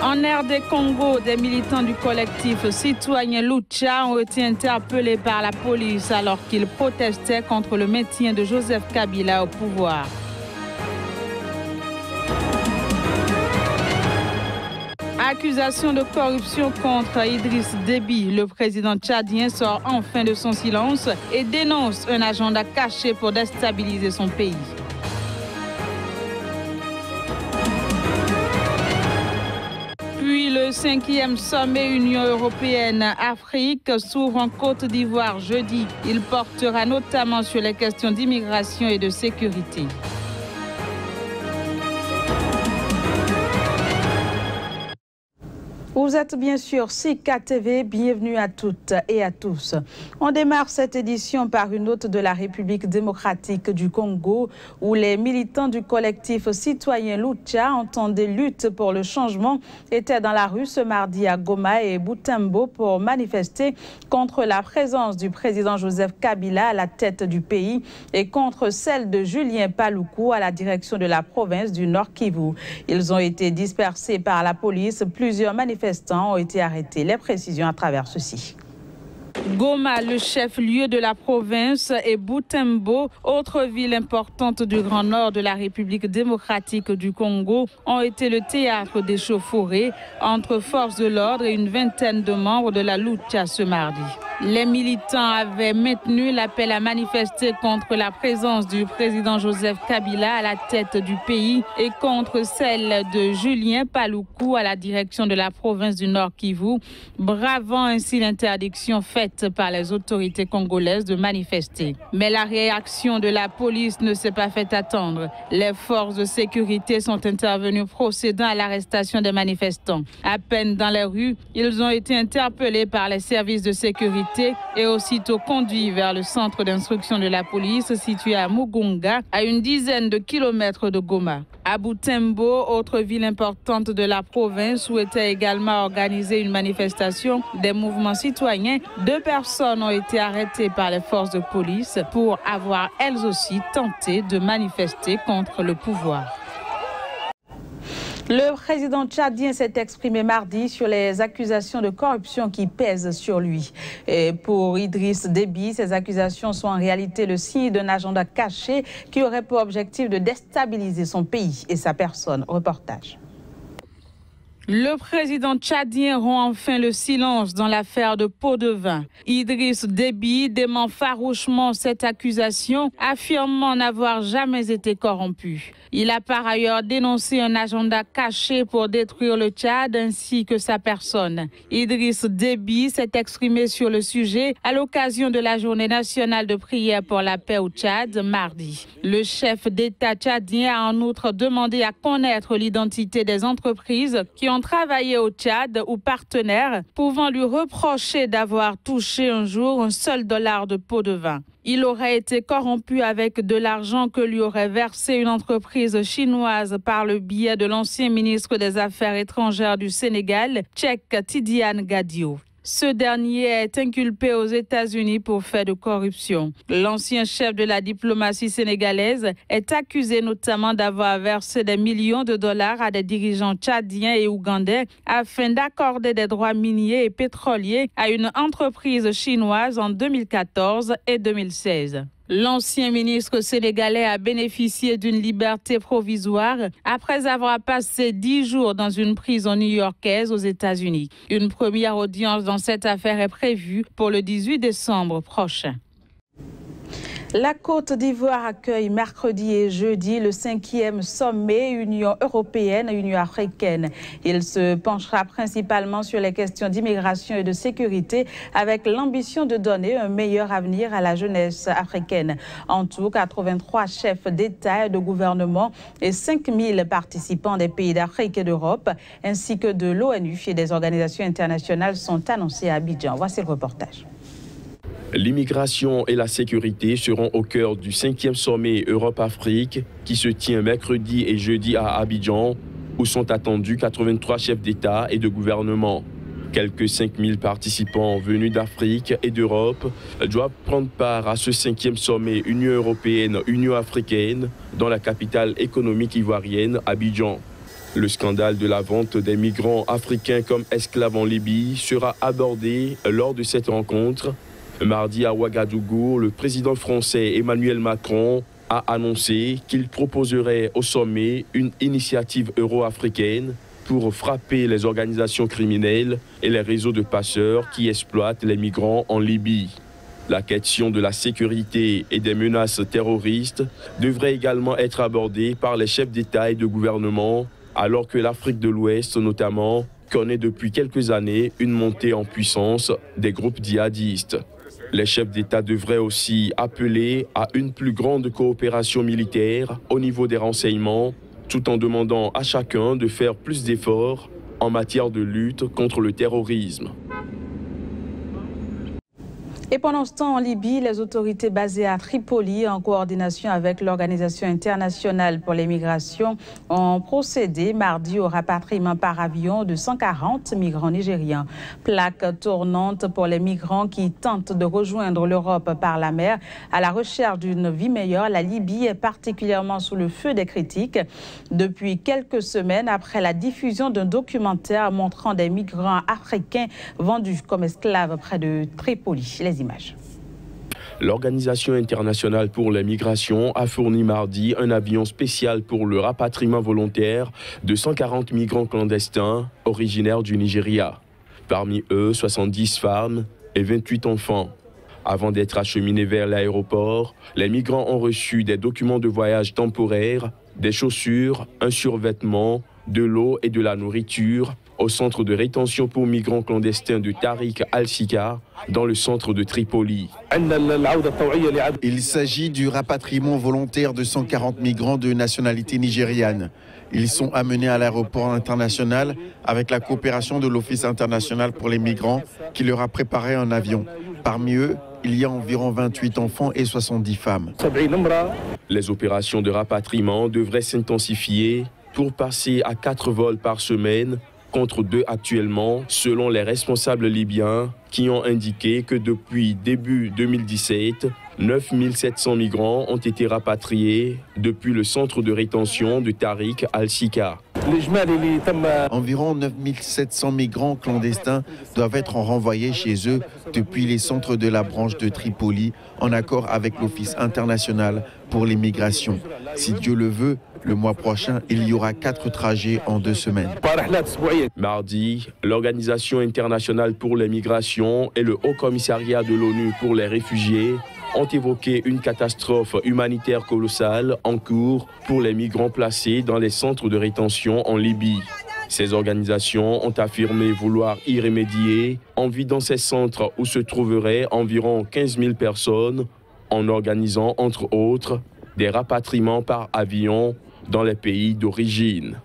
En RD Congo, des militants du collectif citoyen Lucha ont été interpellés par la police alors qu'ils protestaient contre le maintien de Joseph Kabila au pouvoir. Accusation de corruption contre Idriss Déby. Le président tchadien sort enfin de son silence et dénonce un agenda caché pour déstabiliser son pays. Puis le 5e sommet Union européenne-Afrique s'ouvre en Côte d'Ivoire jeudi. Il portera notamment sur les questions d'immigration et de sécurité. Vous êtes bien sûr Sika TV, bienvenue à toutes et à tous. On démarre cette édition par une note de la République démocratique du Congo où les militants du collectif citoyen Lucha, entendés lutte pour le changement, étaient dans la rue ce mardi à Goma et Butembo pour manifester contre la présence du président Joseph Kabila à la tête du pays et contre celle de Julien Paluku à la direction de la province du Nord Kivu. Ils ont été dispersés par la police, plusieurs manifestants ont été arrêtés. Les précisions à travers ceci. Goma, le chef-lieu de la province, et Butembo, autre ville importante du Grand Nord de la République démocratique du Congo, ont été le théâtre d'échauffourées entre forces de l'ordre et une vingtaine de membres de la Lucha ce mardi. Les militants avaient maintenu l'appel à manifester contre la présence du président Joseph Kabila à la tête du pays et contre celle de Julien Paluku à la direction de la province du Nord Kivu, bravant ainsi l'interdiction faite par les autorités congolaises de manifester. Mais la réaction de la police ne s'est pas fait attendre. Les forces de sécurité sont intervenues procédant à l'arrestation des manifestants. À peine dans les rues, ils ont été interpellés par les services de sécurité et aussitôt conduits vers le centre d'instruction de la police situé à Mugunga, à une dizaine de kilomètres de Goma. À Butembo, autre ville importante de la province où était également organisée une manifestation des mouvements citoyens, 2 personnes ont été arrêtées par les forces de police pour avoir elles aussi tenté de manifester contre le pouvoir. Le président tchadien s'est exprimé mardi sur les accusations de corruption qui pèsent sur lui. Et pour Idriss Déby, ces accusations sont en réalité le signe d'un agenda caché qui aurait pour objectif de déstabiliser son pays et sa personne. Reportage. Le président tchadien rompt enfin le silence dans l'affaire de pot de vin. Idriss Déby dément farouchement cette accusation, affirmant n'avoir jamais été corrompu. Il a par ailleurs dénoncé un agenda caché pour détruire le Tchad ainsi que sa personne. Idriss Déby s'est exprimé sur le sujet à l'occasion de la journée nationale de prière pour la paix au Tchad mardi. Le chef d'État tchadien a en outre demandé à connaître l'identité des entreprises qui ont travaillé au Tchad ou partenaires pouvant lui reprocher d'avoir touché un jour un seul dollar de pot de vin. Il aurait été corrompu avec de l'argent que lui aurait versé une entreprise chinoise par le biais de l'ancien ministre des Affaires étrangères du Sénégal, Cheikh Tidiane Gadio. Ce dernier est inculpé aux États-Unis pour fait de corruption. L'ancien chef de la diplomatie sénégalaise est accusé notamment d'avoir versé des millions de dollars à des dirigeants tchadiens et ougandais afin d'accorder des droits miniers et pétroliers à une entreprise chinoise en 2014 et 2016. L'ancien ministre sénégalais a bénéficié d'une liberté provisoire après avoir passé 10 jours dans une prison new-yorkaise aux États-Unis. Une première audience dans cette affaire est prévue pour le 18 décembre prochain. La Côte d'Ivoire accueille mercredi et jeudi le 5e sommet Union européenne-Union africaine. Il se penchera principalement sur les questions d'immigration et de sécurité avec l'ambition de donner un meilleur avenir à la jeunesse africaine. En tout, 83 chefs d'État et de gouvernement et 5000 participants des pays d'Afrique et d'Europe ainsi que de l'ONU et des organisations internationales sont annoncés à Abidjan. Voici le reportage. L'immigration et la sécurité seront au cœur du 5e sommet Europe-Afrique qui se tient mercredi et jeudi à Abidjan, où sont attendus 83 chefs d'État et de gouvernement. Quelques 5000 participants venus d'Afrique et d'Europe doivent prendre part à ce 5e sommet Union européenne-Union africaine dans la capitale économique ivoirienne, Abidjan. Le scandale de la vente des migrants africains comme esclaves en Libye sera abordé lors de cette rencontre. Mardi à Ouagadougou, le président français Emmanuel Macron a annoncé qu'il proposerait au sommet une initiative euro-africaine pour frapper les organisations criminelles et les réseaux de passeurs qui exploitent les migrants en Libye. La question de la sécurité et des menaces terroristes devrait également être abordée par les chefs d'État et de gouvernement, alors que l'Afrique de l'Ouest notamment connaît depuis quelques années une montée en puissance des groupes djihadistes. Les chefs d'État devraient aussi appeler à une plus grande coopération militaire au niveau des renseignements, tout en demandant à chacun de faire plus d'efforts en matière de lutte contre le terrorisme. Et pendant ce temps, en Libye, les autorités basées à Tripoli, en coordination avec l'Organisation internationale pour les migrations, ont procédé mardi au rapatriement par avion de 140 migrants nigériens. Plaque tournante pour les migrants qui tentent de rejoindre l'Europe par la mer. À la recherche d'une vie meilleure, la Libye est particulièrement sous le feu des critiques. Depuis quelques semaines, après la diffusion d'un documentaire montrant des migrants africains vendus comme esclaves près de Tripoli. Les images. L'Organisation internationale pour les migrations a fourni mardi un avion spécial pour le rapatriement volontaire de 140 migrants clandestins originaires du Nigeria. Parmi eux, 70 femmes et 28 enfants. Avant d'être acheminés vers l'aéroport, les migrants ont reçu des documents de voyage temporaires, des chaussures, un survêtement, de l'eau et de la nourriture au centre de rétention pour migrants clandestins de Tariq al-Sika, dans le centre de Tripoli. Il s'agit du rapatriement volontaire de 140 migrants de nationalité nigériane. Ils sont amenés à l'aéroport international avec la coopération de l'Office international pour les migrants qui leur a préparé un avion. Parmi eux, il y a environ 28 enfants et 70 femmes. Les opérations de rapatriement devraient s'intensifier pour passer à 4 vols par semaine contre 2 actuellement, selon les responsables libyens qui ont indiqué que depuis début 2017, 9 700 migrants ont été rapatriés depuis le centre de rétention de Tariq al-Sika. Environ 9 700 migrants clandestins doivent être renvoyés chez eux depuis les centres de la branche de Tripoli, en accord avec l'Office international pour les migrations. Si Dieu le veut, le mois prochain, il y aura 4 trajets en 2 semaines. Mardi, l'Organisation internationale pour les migrations et le Haut-Commissariat de l'ONU pour les réfugiés ont évoqué une catastrophe humanitaire colossale en cours pour les migrants placés dans les centres de rétention en Libye. Ces organisations ont affirmé vouloir y remédier en vidant ces centres où se trouveraient environ 15 000 personnes en organisant, entre autres, des rapatriements par avion dans les pays d'origine.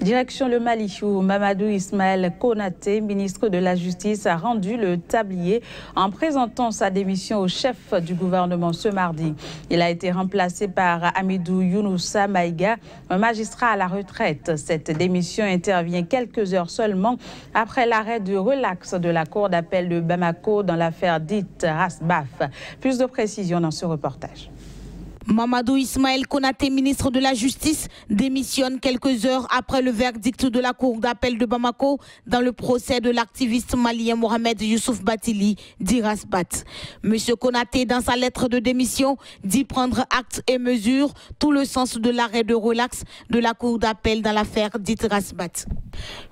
Direction le Mali, où Mamadou Ismaël Konaté, ministre de la Justice, a rendu le tablier en présentant sa démission au chef du gouvernement ce mardi. Il a été remplacé par Amidou Younoussa Maïga, un magistrat à la retraite. Cette démission intervient quelques heures seulement après l'arrêt de relax de la cour d'appel de Bamako dans l'affaire dite Rasbaf. Plus de précisions dans ce reportage. Mamadou Ismaël Konaté, ministre de la Justice, démissionne quelques heures après le verdict de la cour d'appel de Bamako dans le procès de l'activiste malien Mohamed Youssouf Batili, dit Rasbat. Monsieur Konaté, dans sa lettre de démission, dit prendre acte et mesure tout le sens de l'arrêt de relax de la cour d'appel dans l'affaire dite Rasbat.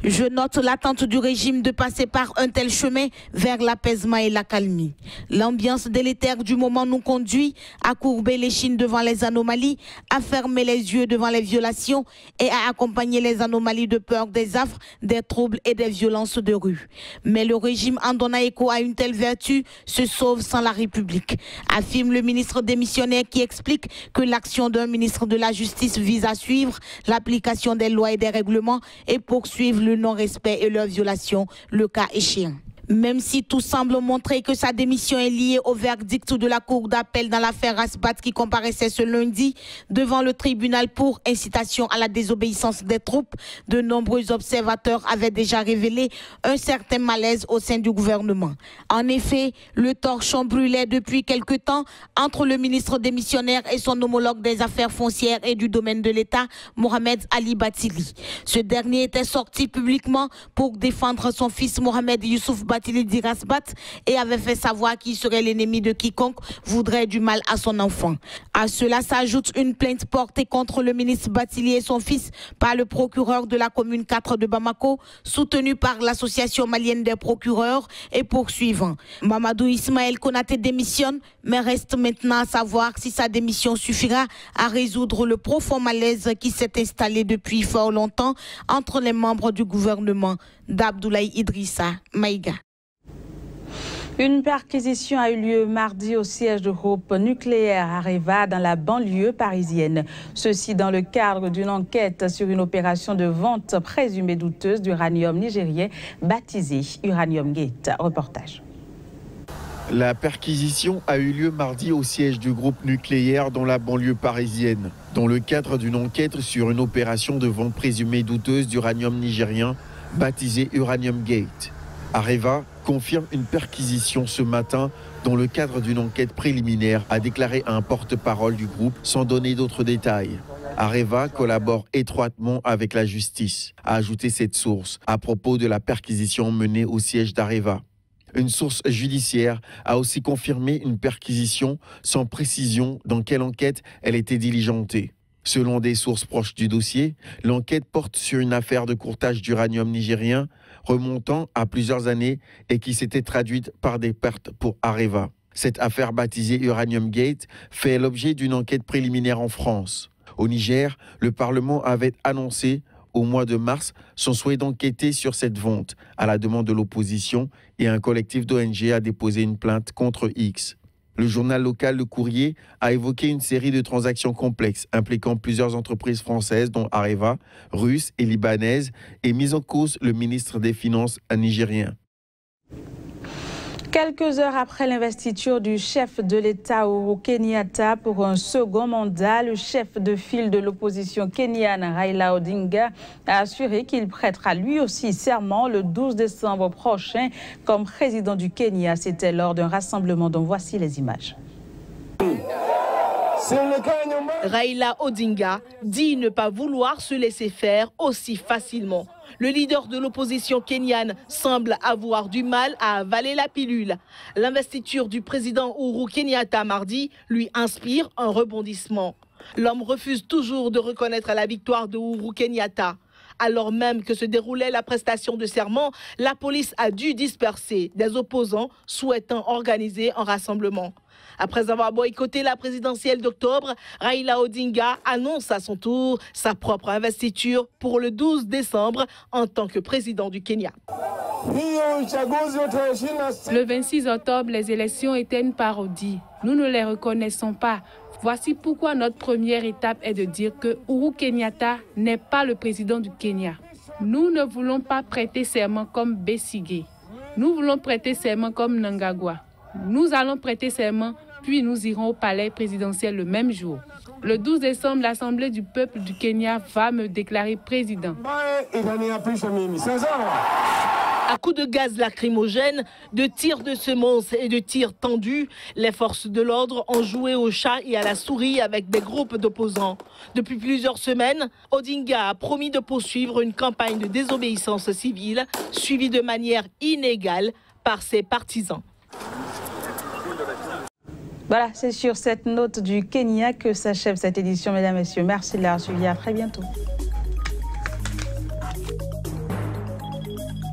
Je note l'attente du régime de passer par un tel chemin vers l'apaisement et l'accalmie. L'ambiance délétère du moment nous conduit à courber l'échine devant les anomalies, à fermer les yeux devant les violations et à accompagner les anomalies de peur des affres, des troubles et des violences de rue. Mais le régime en donnant écho à une telle vertu se sauve sans la République, affirme le ministre démissionnaire qui explique que l'action d'un ministre de la Justice vise à suivre l'application des lois et des règlements et poursuivre le non-respect et leur violation, le cas échéant. Même si tout semble montrer que sa démission est liée au verdict de la Cour d'appel dans l'affaire Asbat qui comparaissait ce lundi devant le tribunal pour incitation à la désobéissance des troupes, de nombreux observateurs avaient déjà révélé un certain malaise au sein du gouvernement. En effet, le torchon brûlait depuis quelque temps entre le ministre démissionnaire et son homologue des affaires foncières et du domaine de l'État, Mohamed Ali Batili. Ce dernier était sorti publiquement pour défendre son fils Mohamed Youssouf Batili d'Irasbat et avait fait savoir qu'il serait l'ennemi de quiconque voudrait du mal à son enfant. À cela s'ajoute une plainte portée contre le ministre Batili et son fils par le procureur de la commune 4 de Bamako, soutenu par l'association malienne des procureurs et poursuivant. Mamadou Ismaël Konaté démissionne, mais reste maintenant à savoir si sa démission suffira à résoudre le profond malaise qui s'est installé depuis fort longtemps entre les membres du gouvernement d'Abdoulaye Idrissa Maïga. Une perquisition a eu lieu mardi au siège de groupe nucléaire Areva dans la banlieue parisienne. Ceci dans le cadre d'une enquête sur une opération de vente présumée douteuse d'uranium nigérien baptisée Uranium Gate. Reportage. La perquisition a eu lieu mardi au siège du groupe nucléaire dans la banlieue parisienne, dans le cadre d'une enquête sur une opération de vente présumée douteuse d'uranium nigérien baptisée Uranium Gate. Areva confirme une perquisition ce matin dans le cadre d'une enquête préliminaire, a déclaré un porte-parole du groupe sans donner d'autres détails. Areva collabore étroitement avec la justice, a ajouté cette source à propos de la perquisition menée au siège d'Areva. Une source judiciaire a aussi confirmé une perquisition sans précision dans quelle enquête elle était diligentée. Selon des sources proches du dossier, l'enquête porte sur une affaire de courtage d'uranium nigérien remontant à plusieurs années et qui s'était traduite par des pertes pour Areva. Cette affaire baptisée Uranium Gate fait l'objet d'une enquête préliminaire en France. Au Niger, le Parlement avait annoncé au mois de mars son souhait d'enquêter sur cette vente à la demande de l'opposition et un collectif d'ONG a déposé une plainte contre X. Le journal local Le Courrier a évoqué une série de transactions complexes impliquant plusieurs entreprises françaises dont Areva, russes et libanaises et mis en cause le ministre des Finances nigérien. Quelques heures après l'investiture du chef de l'État Uhuru Kenyatta pour un second mandat, le chef de file de l'opposition kenyane Raila Odinga a assuré qu'il prêtera lui aussi serment le 12 décembre prochain comme président du Kenya. C'était lors d'un rassemblement dont voici les images. Raila Odinga dit ne pas vouloir se laisser faire aussi facilement. Le leader de l'opposition kenyane semble avoir du mal à avaler la pilule. L'investiture du président Uhuru Kenyatta mardi lui inspire un rebondissement. L'homme refuse toujours de reconnaître la victoire de Uhuru Kenyatta. Alors même que se déroulait la prestation de serment, la police a dû disperser des opposants souhaitant organiser un rassemblement. Après avoir boycotté la présidentielle d'octobre, Raila Odinga annonce à son tour sa propre investiture pour le 12 décembre en tant que président du Kenya. Le 26 octobre, les élections étaient une parodie. Nous ne les reconnaissons pas. Voici pourquoi notre première étape est de dire que Uhuru Kenyatta n'est pas le président du Kenya. Nous ne voulons pas prêter serment comme Besigye. Nous voulons prêter serment comme Mnangagwa. Nous allons prêter serment, puis nous irons au palais présidentiel le même jour. Le 12 décembre, l'Assemblée du peuple du Kenya va me déclarer président. À coups de gaz lacrymogène, de tirs de semonces et de tirs tendus, les forces de l'ordre ont joué au chat et à la souris avec des groupes d'opposants. Depuis plusieurs semaines, Odinga a promis de poursuivre une campagne de désobéissance civile, suivie de manière inégale par ses partisans. Voilà, c'est sur cette note du Kenya que s'achève cette édition, mesdames et messieurs. Merci de l'avoir suivi. À très bientôt.